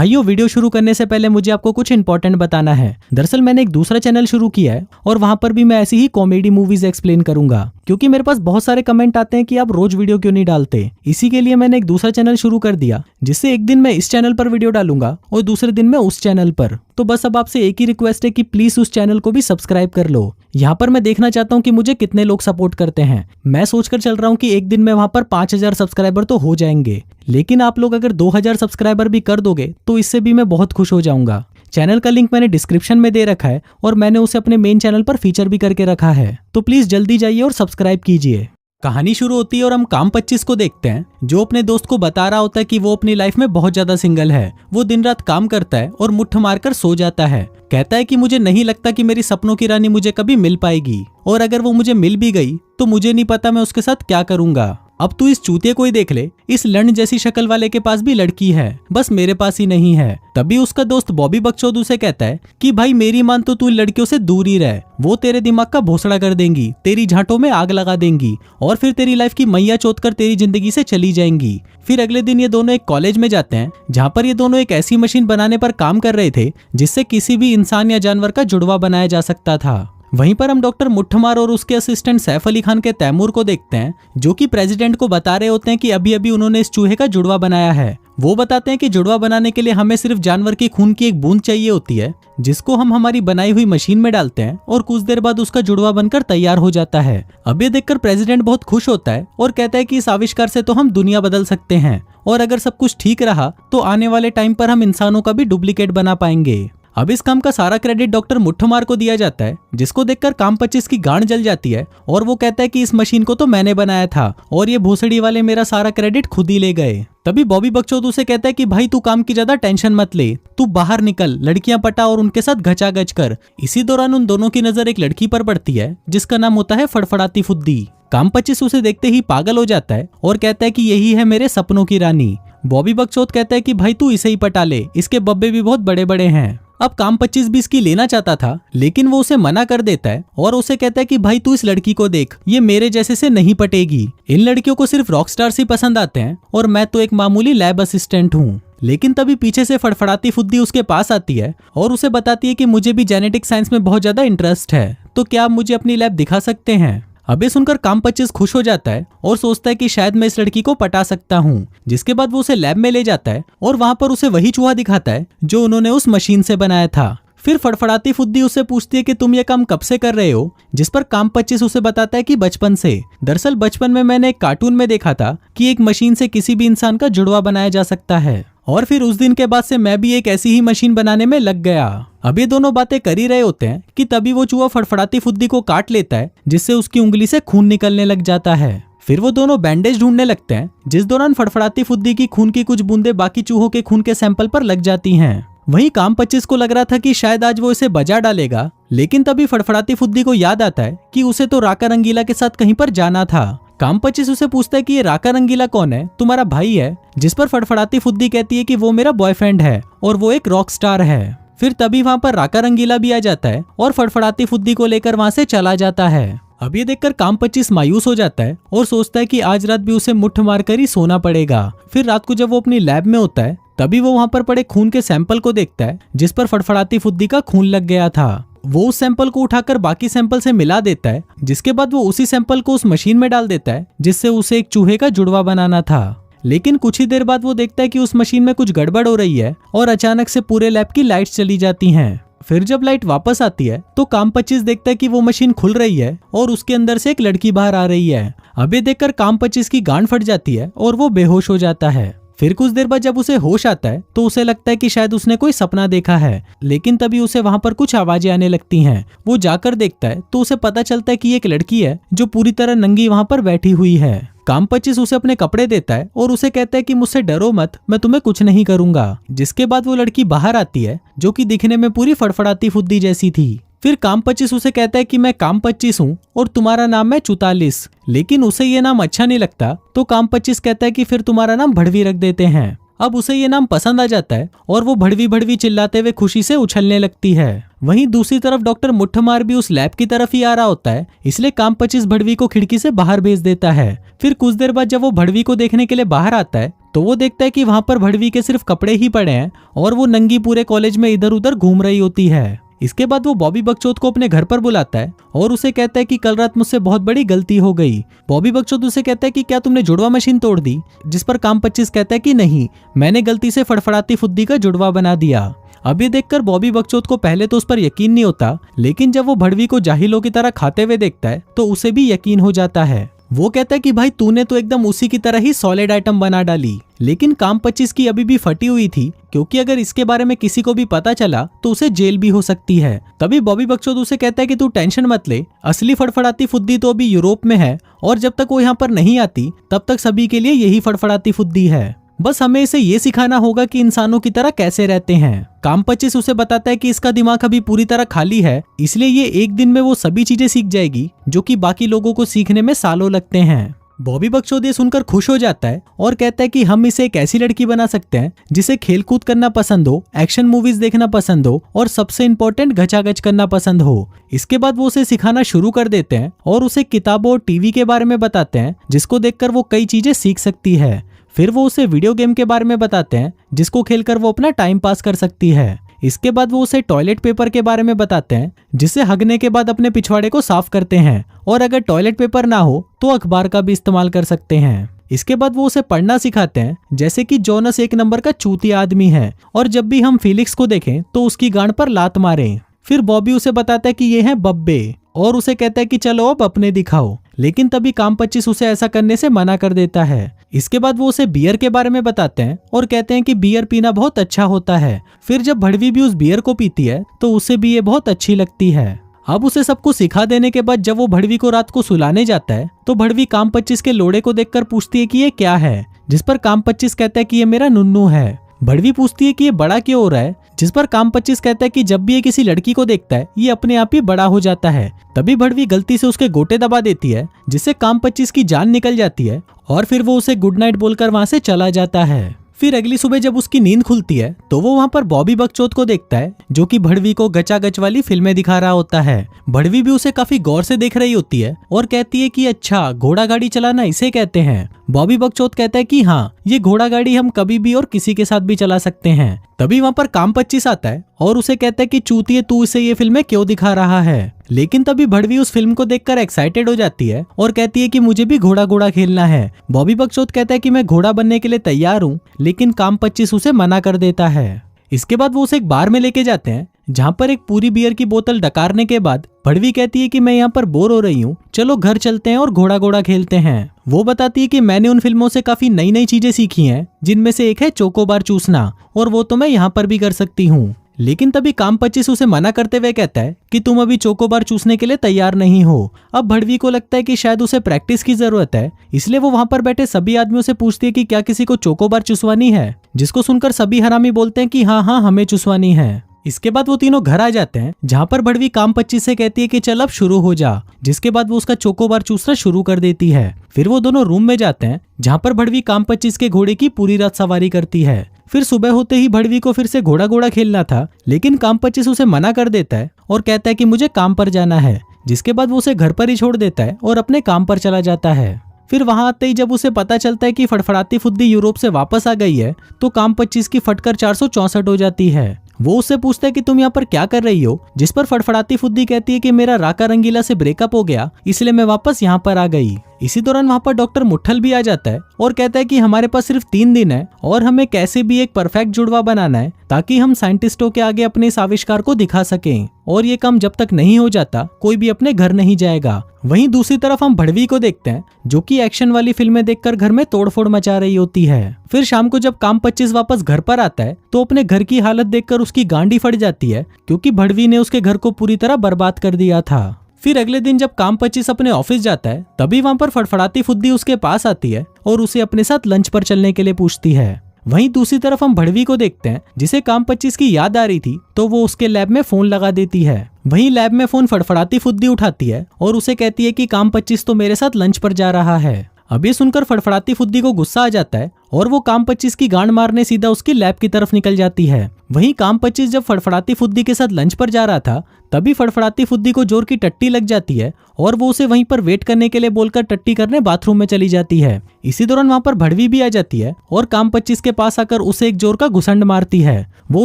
भाइयों, वीडियो शुरू करने से पहले मुझे आपको कुछ इंपॉर्टेंट बताना है। दरअसल मैंने एक दूसरा चैनल शुरू किया है और वहां पर भी मैं ऐसी ही कॉमेडी मूवीज एक्सप्लेन करूंगा, क्योंकि मेरे पास बहुत सारे कमेंट आते हैं कि आप रोज वीडियो क्यों नहीं डालते। इसी के लिए मैंने एक दूसरा चैनल शुरू कर दिया, जिससे एक दिन मैं इस चैनल पर वीडियो डालूंगा और दूसरे दिन मैं उस चैनल पर। तो बस अब आपसे एक ही रिक्वेस्ट है कि प्लीज उस चैनल को भी सब्सक्राइब कर लो। यहाँ पर मैं देखना चाहता हूँ कि मुझे कितने लोग सपोर्ट करते हैं। मैं सोचकर चल रहा हूँ कि एक दिन में वहां पर 5000 सब्सक्राइबर तो हो जाएंगे, लेकिन आप लोग अगर 2000 सब्सक्राइबर भी कर दोगे तो इससे भी मैं बहुत खुश हो जाऊंगा। चैनल का लिंक मैंने डिस्क्रिप्शन में दे रखा है और मैंने उसे अपने मेन चैनल पर फीचर भी करके रखा है, तो प्लीज जल्दी जाइए और सब्सक्राइब कीजिए। कहानी शुरू होती है और हम काम 25 को देखते हैं, जो अपने दोस्त को बता रहा होता है कि वो अपनी लाइफ में बहुत ज्यादा सिंगल है। वो दिन रात काम करता है और मुट्ठ मारकर सो जाता है। कहता है कि मुझे नहीं लगता कि मेरी सपनों की रानी मुझे कभी मिल पाएगी, और अगर वो मुझे मिल भी गई तो मुझे नहीं पता मैं उसके साथ क्या करूंगा। अब तू इस चूतिए को ही देख ले, इस लंड जैसी शक्ल वाले के पास भी लड़की है, बस मेरे पास ही नहीं है। तभी उसका दोस्त बॉबी बकचोद उसे कहता है कि भाई मेरी मान तो तू लड़कियों से दूर ही रह, वो तेरे दिमाग का भोसड़ा कर देंगी, तेरी झांटों में आग लगा देंगी और फिर तेरी लाइफ की मैया चोत कर तेरी जिंदगी से चली जाएंगी। फिर अगले दिन ये दोनों एक कॉलेज में जाते हैं, जहाँ पर ये दोनों एक ऐसी मशीन बनाने पर काम कर रहे थे जिससे किसी भी इंसान या जानवर का जुड़वा बनाया जा सकता था। वहीं पर हम डॉक्टर मुट्ठमार और उसके असिस्टेंट सैफ अली खान के तैमूर को देखते हैं, जो कि प्रेसिडेंट को बता रहे होते हैं कि अभी अभी उन्होंने इस चूहे का जुड़वा बनाया है। वो बताते हैं कि जुड़वा बनाने के लिए हमें सिर्फ जानवर के खून की एक बूंद चाहिए होती है, जिसको हम हमारी बनाई हुई मशीन में डालते हैं और कुछ देर बाद उसका जुड़वा बनकर तैयार हो जाता है। अब ये देखकर प्रेसिडेंट बहुत खुश होता है और कहता है कि इस आविष्कार से तो हम दुनिया बदल सकते हैं, और अगर सब कुछ ठीक रहा तो आने वाले टाइम पर हम इंसानों का भी डुप्लीकेट बना पाएंगे। अब इस काम का सारा क्रेडिट डॉक्टर मुट्ठमार को दिया जाता है, जिसको देखकर काम 25 की गांड जल जाती है और वो कहता है कि इस मशीन को तो मैंने बनाया था और ये भोसड़ी वाले मेरा सारा क्रेडिट खुद ही ले गए। तभी बॉबी बकचोद उसे कहता है कि भाई तू काम की ज्यादा टेंशन मत ले, तू बाहर निकल, लड़कियां पटा और उनके साथ घचाघच कर। इसी दौरान उन दोनों की नजर एक लड़की पर पड़ती है, जिसका नाम होता है फड़फड़ाती फुद्दी। काम 25 उसे देखते ही पागल हो जाता है और कहता है कि यही है मेरे सपनों की रानी। बॉबी बकचोद कहता है कि भाई तू इसे ही पटा ले, इसके बब्बे भी बहुत बड़े बड़े हैं। अब काम 25 भी इसकी लेना चाहता था, लेकिन वो उसे मना कर देता है और उसे कहता है कि भाई तू इस लड़की को देख, ये मेरे जैसे से नहीं पटेगी। इन लड़कियों को सिर्फ रॉक स्टार्स ही पसंद आते हैं और मैं तो एक मामूली लैब असिस्टेंट हूँ। लेकिन तभी पीछे से फड़फड़ाती फुद्दी उसके पास आती है और उसे बताती है कि मुझे भी जेनेटिक साइंस में बहुत ज्यादा इंटरेस्ट है, तो क्या आप मुझे अपनी लैब दिखा सकते हैं। अब ये सुनकर काम 25 खुश हो जाता है और सोचता है कि शायद मैं इस लड़की को पटा सकता हूँ। जिसके बाद वो उसे लैब में ले जाता है और वहां पर उसे वही चूहा दिखाता है जो उन्होंने उस मशीन से बनाया था। फिर फड़फड़ाती फुद्दी उससे पूछती है कि तुम ये काम कब से कर रहे हो, जिस पर काम 25 उसे बताता है कि बचपन से। दरअसल बचपन में मैंने एक कार्टून में देखा था कि एक मशीन से किसी भी इंसान का जुड़वा बनाया जा सकता है, और फिर उस दिन के बाद से मैं भी एक ऐसी ही मशीन बनाने में लग गया। अब ये दोनों बातें कर ही रहे होते हैं कि तभी वो चूहा फड़फड़ाती फुद्दी को काट लेता है, जिससे उसकी उंगली से खून निकलने लग जाता है। फिर वो दोनों बैंडेज ढूंढने लगते हैं, जिस दौरान फड़फड़ाती फुद्दी की खून की कुछ बूंदें बाकी चूहों के खून के सैंपल पर लग जाती हैं। वहीं काम 25 को लग रहा था कि शायद आज वो इसे बजा डालेगा, लेकिन तभी फड़फड़ाती फुद्दी को याद आता है कि उसे तो राका रंगीला के साथ कहीं पर जाना था। काम 25 उसे पूछता है कि ये राका रंगीला कौन है, तुम्हारा भाई है, जिस पर फड़फड़ाती फुद्दी कहती है कि वो मेरा बॉयफ्रेंड है और वो एक रॉक स्टार है। फिर तभी वहां पर राका रंगीला भी आ जाता है और फड़फड़ाती फुद्दी को लेकर वहां से चला जाता है। अब ये देखकर काम 25 मायूस हो जाता है और सोचता है कि आज रात भी उसे मुट्ठ मारकर ही सोना पड़ेगा। फिर रात को जब वो अपनी लैब में होता है, तभी वो वहां पर पड़े खून के सैंपल को देखता है, जिस पर फड़फड़ाती फुद्दी का खून लग गया था। वो उस सैंपल को उठाकर बाकी सैंपल से मिला देता है, जिसके बाद वो उसी सैंपल को उस मशीन में डाल देता है, जिससे उसे एक चूहे का जुड़वा बनाना था। लेकिन कुछ ही देर बाद वो देखता है कि उस मशीन में कुछ गड़बड़ हो रही है और अचानक से पूरे लैब की लाइट्स चली जाती हैं। फिर जब लाइट वापस आती है तो काम 25 देखता है कि वो मशीन खुल रही है और उसके अंदर से एक लड़की बाहर आ रही है। अब ये देखकर काम 25 की गांड फट जाती है और वो बेहोश हो जाता है। फिर कुछ देर बाद जब उसे होश आता है तो उसे लगता है कि शायद उसने कोई सपना देखा है, लेकिन तभी उसे वहां पर कुछ आवाजें आने लगती हैं। वो जाकर देखता है तो उसे पता चलता है कि एक लड़की है जो पूरी तरह नंगी वहां पर बैठी हुई है। काम 25 उसे अपने कपड़े देता है और उसे कहता है कि मुझसे डरो मत, मैं तुम्हें कुछ नहीं करूंगा। जिसके बाद वो लड़की बाहर आती है, जो कि दिखने में पूरी फड़फड़ाती फुद्दी जैसी थी। फिर काम 25 उसे कहता है कि मैं काम 25 हूँ और तुम्हारा नाम है 44, लेकिन उसे ये नाम अच्छा नहीं लगता, तो काम 25 कहता है कि फिर तुम्हारा नाम भड़वी रख देते हैं। अब उसे ये नाम पसंद आ जाता है और वो भड़वी भड़वी चिल्लाते हुए खुशी से उछलने लगती है। वहीं दूसरी तरफ डॉक्टर मुठ्ठमार भी उस लैब की तरफ ही आ रहा होता है, इसलिए काम 25 भड़वी को खिड़की से बाहर भेज देता है। फिर कुछ देर बाद जब वो भड़वी को देखने के लिए बाहर आता है तो वो देखता है कि वहां पर भड़वी के सिर्फ कपड़े ही पड़े हैं और वो नंगी पूरे कॉलेज में इधर उधर घूम रही होती है। इसके बाद वो बॉबी बकचोद को अपने घर पर बुलाता है और उसे कहता है कि कल रात मुझसे बहुत बड़ी गलती हो गई। बॉबी बकचोद उसे कहता है कि क्या तुमने जुड़वा मशीन तोड़ दी, जिस पर काम 25 कहता है कि नहीं, मैंने गलती से फड़फड़ाती फुद्दी का जुड़वा बना दिया। अब ये देखकर बॉबी बकचोद को पहले तो उस पर यकीन नहीं होता, लेकिन जब वो भड़वी को जाहिलों की तरह खाते हुए देखता है तो उसे भी यकीन हो जाता है। वो कहता है कि भाई तूने तो एकदम उसी की तरह ही सॉलिड आइटम बना डाली। लेकिन काम 25 की अभी भी फटी हुई थी, क्योंकि अगर इसके बारे में किसी को भी पता चला तो उसे जेल भी हो सकती है। तभी बॉबी बकचोद उसे कहता है कि तू टेंशन मत ले, असली फड़फड़ाती फुद्दी तो अभी यूरोप में है और जब तक वो यहाँ पर नहीं आती तब तक सभी के लिए यही फड़फड़ाती फुद्दी है। बस हमें इसे ये सिखाना होगा कि इंसानों की तरह कैसे रहते हैं। काम 25 उसे बताता है कि इसका दिमाग अभी पूरी तरह खाली है, इसलिए ये एक दिन में वो सभी चीजें सीख जाएगी जो कि बाकी लोगों को सीखने में सालों लगते हैं। बॉबी बकचोद ये सुनकर खुश हो जाता है और कहता है कि हम इसे एक ऐसी लड़की बना सकते हैं जिसे खेलकूद करना पसंद हो, एक्शन मूवीज देखना पसंद हो और सबसे इम्पोर्टेंट घचाघच करना पसंद हो। इसके बाद वो उसे सिखाना शुरू कर देते हैं और उसे किताबों और टीवी के बारे में बताते हैं, जिसको देखकर वो कई चीजें सीख सकती है। फिर वो उसे वीडियो गेम के बारे में बताते हैं, जिसको खेलकर वो अपना टाइम पास कर सकती है। इसके बाद वो उसे टॉयलेट पेपर के बारे में बताते हैं, जिसे हगने के बाद अपने पिछवाड़े को साफ करते हैं, और अगर टॉयलेट पेपर ना हो तो अखबार का भी इस्तेमाल कर सकते हैं। इसके बाद वो उसे पढ़ना सिखाते हैं, जैसे कि जोनस एक नंबर का चूतिया आदमी है और जब भी हम फिलिक्स को देखें तो उसकी गांड पर लात मारें। फिर बॉबी उसे बताता है कि ये है बब्बे और उसे कहता है कि चलो अब अपने दिखाओ, लेकिन तभी काम 25 उसे ऐसा करने से मना कर देता है। इसके बाद वो उसे बियर के बारे में बताते हैं और कहते हैं कि बियर पीना बहुत अच्छा होता है। फिर जब भड़वी भी उस बियर को पीती है तो उसे भी ये बहुत अच्छी लगती है। अब उसे सब कुछ सिखा देने के बाद जब वो भड़वी को रात को सुलाने जाता है तो भड़वी काम 25 के लोड़े को देखकर पूछती है कि ये क्या है, जिस पर काम 25 कहता है कि ये मेरा नुन्नू है। भड़वी पूछती है कि ये बड़ा क्यों हो रहा है, जिस पर काम 25 कहता है कि जब भी ये किसी लड़की को देखता है ये अपने आप ही बड़ा हो जाता है। तभी भड़वी गलती से उसके गोटे दबा देती है, जिससे काम 25 की जान निकल जाती है और फिर वो उसे गुड नाइट बोलकर वहां से चला जाता है। फिर अगली सुबह जब उसकी नींद खुलती है तो वो वहां पर बॉबी बकचोद को देखता है, जो कि भड़वी को गचागच वाली फिल्में दिखा रहा होता है। भड़वी भी उसे काफी गौर से देख रही होती है और कहती है कि अच्छा, घोड़ा गाड़ी चलाना इसे कहते हैं। बॉबी बकचोद कहता है कि हाँ, ये घोड़ा गाड़ी हम कभी भी और किसी के साथ भी चला सकते हैं। तभी वहां पर काम 25 आता है और उसे कहता है कि चूतिए, तू इसे ये फिल्में क्यों दिखा रहा है। लेकिन तभी भड़वी उस फिल्म को देखकर एक्साइटेड हो जाती है और कहती है कि मुझे भी घोड़ा घोड़ा खेलना है। बॉबी बकचोद कहता है कि मैं घोड़ा बनने के लिए तैयार हूँ, लेकिन काम 25 उसे मना कर देता है। इसके बाद वो उसे एक बार में लेके जाते हैं, जहाँ पर एक पूरी बियर की बोतल डकारने के बाद भड़वी कहती है कि मैं यहाँ पर बोर हो रही हूँ, चलो घर चलते हैं और घोड़ा घोड़ा खेलते हैं। वो बताती है कि मैंने उन फिल्मों से काफी नई नई चीजें सीखी हैं, जिनमें से एक है चोकोबार चूसना, और वो तो मैं यहाँ पर भी कर सकती हूँ। लेकिन तभी काम 25 उसे मना करते हुए कहता है कि तुम अभी चोकोबार चूसने के लिए तैयार नहीं हो। अब भड़वी को लगता है कि शायद उसे प्रैक्टिस की जरूरत है, इसलिए वो वहां पर बैठे सभी आदमियों से पूछती है कि क्या किसी को चोकोबार चुसवानी है, जिसको सुनकर सभी हरामी बोलते हैं कि हाँ हाँ, हमें चुसवानी है। इसके बाद वो तीनों घर आ जाते हैं, जहाँ पर भड़वी काम 25 से कहती है कि चल अब शुरू हो जा, जिसके बाद वो उसका चोकोबार चूसना शुरू कर देती है। फिर वो दोनों रूम में जाते हैं, जहाँ पर भड़वी काम 25 के घोड़े की पूरी रात सवारी करती है। फिर सुबह होते ही भड़वी को फिर से घोड़ा घोड़ा खेलना था, लेकिन काम 25 उसे मना कर देता है और कहता है कि मुझे काम पर जाना है, जिसके बाद वो उसे घर पर ही छोड़ देता है और अपने काम पर चला जाता है। फिर वहां आते ही जब उसे पता चलता है कि फड़फड़ाती फुद्दी यूरोप से वापस आ गई है, तो काम 25 की फटकर 464 हो जाती है। वो उससे पूछता है कि तुम यहाँ पर क्या कर रही हो, जिस पर फड़फड़ाती फुद्दी कहती है कि मेरा राका रंगीला से ब्रेकअप हो गया, इसलिए मैं वापस यहाँ पर आ गई। इसी दौरान वहाँ पर डॉक्टर मुट्ठल भी आ जाता है और कहता है कि हमारे पास सिर्फ 3 दिन है और हमें कैसे भी एक परफेक्ट जुड़वा बनाना है, ताकि हम साइंटिस्टों के आगे अपने इस आविष्कार को दिखा सकें, और ये काम जब तक नहीं हो जाता कोई भी अपने घर नहीं जाएगा। वहीं दूसरी तरफ हम भड़वी को देखते हैं, जो कि एक्शन वाली फिल्में देखकर घर में तोड़फोड़ मचा रही होती है। फिर शाम को जब काम 25 वापस घर पर आता है तो अपने घर की हालत देखकर उसकी गांडी फट जाती है, क्योंकि भड़वी ने उसके घर को पूरी तरह बर्बाद कर दिया था। फिर अगले दिन जब काम 25 अपने ऑफिस जाता है, तभी वहां पर फड़फड़ाती फुद्दी उसके पास आती है और उसे अपने साथ लंच पर चलने के लिए पूछती है। वहीं दूसरी तरफ हम भड़वी को देखते हैं, जिसे काम 25 की याद आ रही थी, तो वो उसके लैब में फोन लगा देती है। वहीं लैब में फोन फड़फड़ाती फुद्दी उठाती है और उसे कहती है कि काम 25 तो मेरे साथ लंच पर जा रहा है। अब ये सुनकर फड़फड़ाती फुद्दी को गुस्सा आ जाता है और वो काम 25 की गांड मारने सीधा उसकी लैब की तरफ निकल जाती है। वहीं काम 25 जब फड़फड़ाती फुद्दी के साथ लंच पर जा रहा था तभी फड़फड़ाती फुद्दी को जोर की टट्टी लग जाती है और वो उसे वहीं पर वेट करने के लिए बोलकर टट्टी करने बाथरूम में चली जाती है। इसी दौरान वहां पर भड़वी भी आ जाती है और काम 25 के पास आकर उसे एक जोर का घुसंड मारती है। वो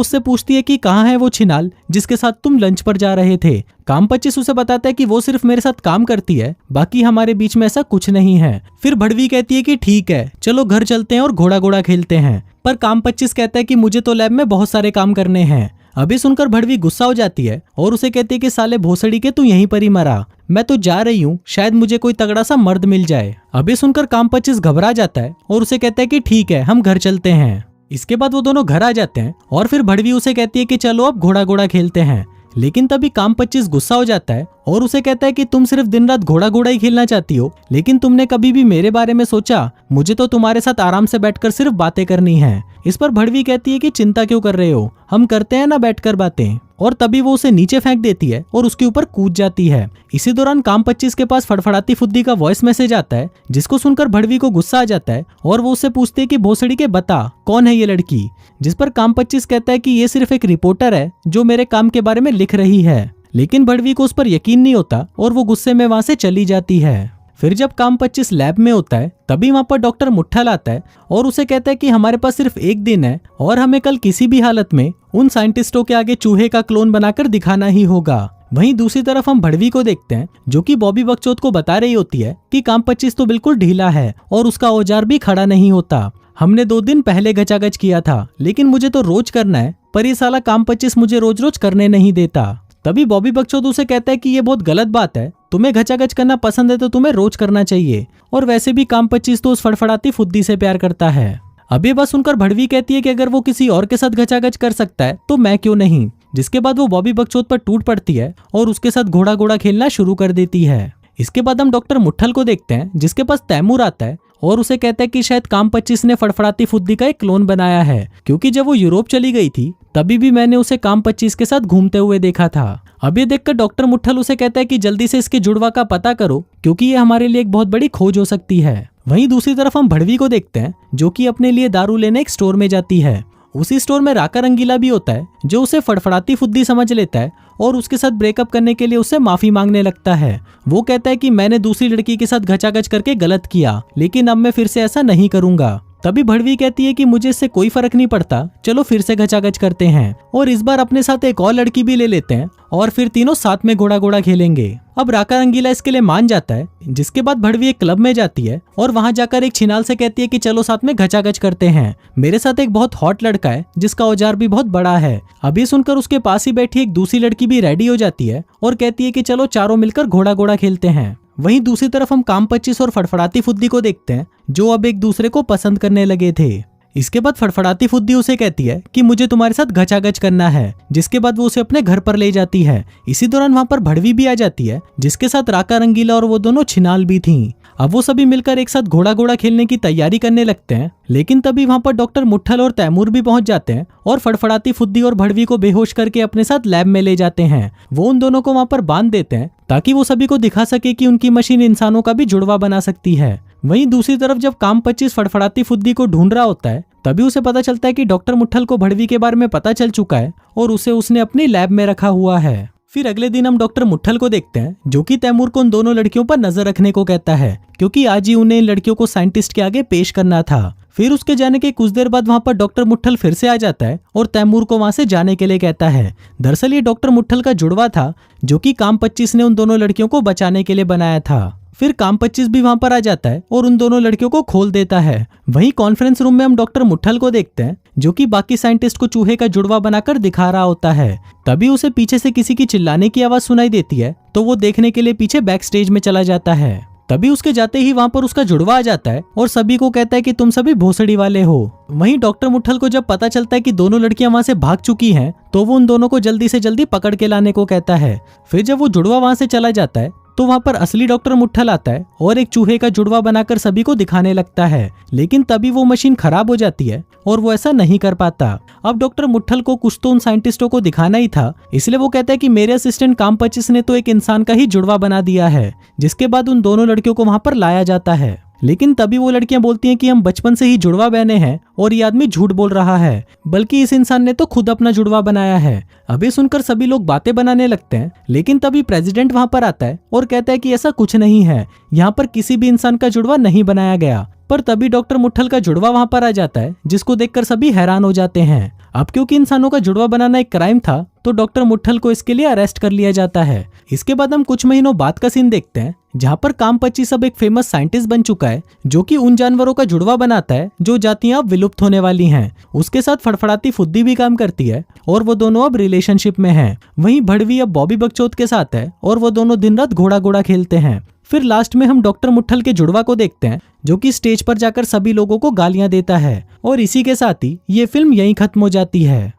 उससे पूछती है कि कहाँ है वो छिनाल जिसके साथ तुम लंच पर जा रहे थे। काम 25 उसे बताता है कि वो सिर्फ मेरे साथ काम करती है, बाकी हमारे बीच में ऐसा कुछ नहीं है। फिर भड़वी कहती है कि ठीक है चलो घर चलते हैं और घोड़ा घोड़ा खेलते हैं, पर काम 25 कहता है कि मुझे तो लैब में बहुत सारे काम करने हैं। अभी सुनकर भड़वी गुस्सा हो जाती है और उसे कहती है कि साले भोसड़ी के तू यहीं पर ही मरा, मैं तो जा रही हूँ, शायद मुझे कोई तगड़ा सा मर्द मिल जाए। अभी सुनकर काम 25 घबरा जाता है और उसे कहता है कि ठीक है हम घर चलते हैं। इसके बाद वो दोनों घर आ जाते हैं और फिर भड़वी उसे कहती है कि चलो अब घोड़ा घोड़ा खेलते हैं। लेकिन तभी काम 25 गुस्सा हो जाता है और उसे कहता है कि तुम सिर्फ दिन रात घोड़ा घोड़ा ही खेलना चाहती हो, लेकिन तुमने कभी भी मेरे बारे में सोचा? मुझे तो तुम्हारे साथ आराम से बैठकर सिर्फ बातें करनी है। इस पर भड़वी कहती है कि चिंता क्यों कर रहे हो, हम करते हैं ना बैठकर बातें। और तभी वो उसे नीचे फेंक देती है और उसके ऊपर कूद जाती है। इसी दौरान काम 25 के पास फड़फड़ाती फुद्दी का वॉइस मैसेज आता है जिसको सुनकर भड़वी को गुस्सा आ जाता है और वो उससे पूछती है कि भोसड़ी के बता कौन है ये लड़की, जिस पर काम 25 कहता है कि ये सिर्फ एक रिपोर्टर है जो मेरे काम के बारे में लिख रही है। लेकिन भड़वी को उस पर यकीन नहीं होता और वो गुस्से में वहां से चली जाती है। फिर जब काम 25 लैब में होता है तभी वहां पर डॉक्टर मुट्ठल आता है और उसे कहता है कि हमारे पास सिर्फ एक दिन है और हमें कल किसी भी हालत में उन साइंटिस्टों के आगे चूहे का क्लोन बनाकर दिखाना ही होगा। वहीं दूसरी तरफ हम भड़वी को देखते हैं जो कि बॉबी बकचोद को बता रही होती है कि काम 25 तो बिल्कुल ढीला है और उसका औजार भी खड़ा नहीं होता। हमने 2 दिन पहले गचागच किया था, लेकिन मुझे तो रोज करना है, पर ये साला काम 25 मुझे रोज रोज करने नहीं देता। तभी बॉबी बकचोद उसे कहता है कि ये बहुत गलत बात है, तुम्हें घचाघच करना पसंद है तो तुम्हें रोज करना चाहिए, और वैसे भी काम 25 तो उस फड़फड़ाती फुद्दी से प्यार करता है। अब ये बात सुनकर भड़वी कहती है कि अगर वो किसी और के साथ घचाघच कर सकता है तो मैं क्यों नहीं। जिसके बाद वो बॉबी बकचोद पर टूट पड़ती है और उसके साथ घोड़ा घोड़ा खेलना शुरू कर देती है। इसके बाद हम डॉक्टर मुट्ठल को देखते हैं जिसके पास तैमूर आता है और उसे कहता है कि शायद काम 25 ने फड़फड़ाती फुद्दी का एक क्लोन बनाया है, क्योंकि जब वो यूरोप चली गई थी तभी भी मैंने उसे काम 25 के साथ घूमते हुए देखा था। अब ये देखकर डॉक्टर मुट्ठल उसे कहता है कि जल्दी से इसके जुड़वा का पता करो, क्योंकि ये हमारे लिए एक बहुत बड़ी खोज हो सकती है। वहीं दूसरी तरफ हम भड़वी को देखते हैं जो कि अपने लिए दारू लेने एक स्टोर में जाती है। उसी स्टोर में राका रंगीला भी होता है जो उसे फड़फड़ाती फुद्दी समझ लेता है और उसके साथ ब्रेकअप करने के लिए उससे माफी मांगने लगता है। वो कहता है कि मैंने दूसरी लड़की के साथ घचाघच करके गलत किया, लेकिन अब मैं फिर से ऐसा नहीं करूंगा। तभी भड़वी कहती है कि मुझे इससे कोई फर्क नहीं पड़ता, चलो फिर से घचाघच करते हैं और इस बार अपने साथ एक और लड़की भी ले लेते हैं और फिर तीनों साथ में घोड़ा घोड़ा खेलेंगे। अब राका रंगीला इसके लिए मान जाता है। जिसके बाद भड़वी एक क्लब में जाती है और वहां जाकर एक छिनाल से कहती है कि चलो साथ में घचाघच करते हैं, मेरे साथ एक बहुत हॉट लड़का है जिसका औजार भी बहुत बड़ा है। अभी सुनकर उसके पास ही बैठी एक दूसरी लड़की भी रेडी हो जाती है और कहती है कि चलो चारों मिलकर घोड़ा घोड़ा खेलते हैं। वहीं दूसरी तरफ हम काम 25 और फड़फड़ाती फुद्दी को देखते हैं जो अब एक दूसरे को पसंद करने लगे थे। इसके बाद फड़फड़ाती फुद्दी उसे कहती है कि मुझे तुम्हारे साथ घचाघच करना है, जिसके बाद वो उसे अपने घर पर ले जाती है। इसी दौरान वहां पर भड़वी भी आ जाती है जिसके साथ राका रंगीला और वो दोनों छिनाल भी थीं। अब वो सभी मिलकर एक साथ घोड़ा घोड़ा खेलने की तैयारी करने लगते हैं, लेकिन तभी वहां पर डॉक्टर मुट्ठल और तैमूर भी पहुंच जाते हैं और फड़फड़ाती फुद्दी और भड़वी को बेहोश करके अपने साथ लैब में ले जाते हैं। वो उन दोनों को वहां पर बांध देते हैं ताकि वो सभी को दिखा सके कि उनकी मशीन इंसानों का भी जुड़वा बना सकती है। वहीं दूसरी तरफ जब काम 25 फड़फड़ाती फुद्दी को ढूंढ रहा होता है तभी उसे पता चलता है कि डॉक्टर मुट्ठल को भड़वी के बारे में पता चल चुका है और उसे उसने अपनी लैब में रखा हुआ है। फिर अगले दिन हम डॉक्टर मुट्ठल को देखते हैं जो कि तैमूर को उन दोनों लड़कियों पर नजर रखने को कहता है, क्योंकि आज ही उन्हें इन लड़कियों को साइंटिस्ट के आगे पेश करना था। फिर उसके जाने के कुछ देर बाद वहां पर डॉक्टर मुट्ठल फिर से आ जाता है और तैमूर को वहां से जाने के लिए कहता है। दरअसल ये डॉक्टर मुट्ठल का जुड़वा था जो कि काम 25 ने उन दोनों लड़कियों को बचाने के लिए बनाया था। फिर काम 25 भी वहां पर आ जाता है और उन दोनों लड़कियों को खोल देता है। वहीं कॉन्फ्रेंस रूम में हम डॉक्टर मुट्ठल को देखते हैं जो कि बाकी साइंटिस्ट को चूहे का जुड़वा बनाकर दिखा रहा होता है। तभी उसे पीछे से किसी की चिल्लाने की आवाज सुनाई देती है तो वो देखने के लिए पीछे बैक स्टेज में चला जाता है। तभी उसके जाते ही वहां पर उसका जुड़वा आ जाता है और सभी को कहता है कि तुम सभी भोसड़ी वाले हो। वहीं डॉक्टर मुट्ठल को जब पता चलता है कि दोनों लड़कियां वहां से भाग चुकी हैं तो वो उन दोनों को जल्दी से जल्दी पकड़ के लाने को कहता है। फिर जब वो जुड़वा वहां से चला जाता है तो वहां पर असली डॉक्टर मुट्ठल आता है और एक चूहे का जुड़वा बनाकर सभी को दिखाने लगता है, लेकिन तभी वो मशीन खराब हो जाती है और वो ऐसा नहीं कर पाता। अब डॉक्टर मुट्ठल को कुछ तो उन साइंटिस्टों को दिखाना ही था, इसलिए वो कहता है कि मेरे असिस्टेंट काम 25 ने तो एक इंसान का ही जुड़वा बना दिया है। जिसके बाद उन दोनों लड़कियों को वहां पर लाया जाता है। लेकिन तभी वो लड़कियां बोलती हैं कि हम बचपन से ही जुड़वा बहने हैं और ये आदमी झूठ बोल रहा है, बल्कि इस इंसान ने तो खुद अपना जुड़वा बनाया है। अभी सुनकर सभी लोग बातें बनाने लगते हैं, लेकिन तभी प्रेसिडेंट वहां पर आता है और कहता है कि ऐसा कुछ नहीं है, यहाँ पर किसी भी इंसान का जुड़वा नहीं बनाया गया। पर तभी डॉक्टर मुट्ठल का जुड़वा वहां पर आ जाता है, जिसको देखकर सभी हैरान हो जाते हैं। अब क्योंकि इंसानों का जुड़वा बनाना एक क्राइम था, तो डॉक्टर मुट्ठल को इसके लिए अरेस्ट कर लिया जाता है। इसके बाद हम कुछ महीनों बाद का सीन देखते हैं, जहाँ पर कामपच्ची सब एक फेमस साइंटिस्ट बन चुका है, जो कि उन जानवरों का जुड़वा बनाता है जो जातियां अब विलुप्त होने वाली हैं। उसके साथ फड़फड़ाती फुद्दी भी काम करती है और वो दोनों अब रिलेशनशिप में हैं। वहीं भड़वी अब बॉबी बगचौत के साथ है और वो दोनों दिन रात घोड़ा घोड़ा खेलते हैं। फिर लास्ट में हम डॉक्टर मुट्ठल के जुड़वा को देखते हैं, जो कि स्टेज पर जाकर सभी लोगों को गालियां देता है। और इसी के साथ ही ये फिल्म यहीं खत्म हो जाती है।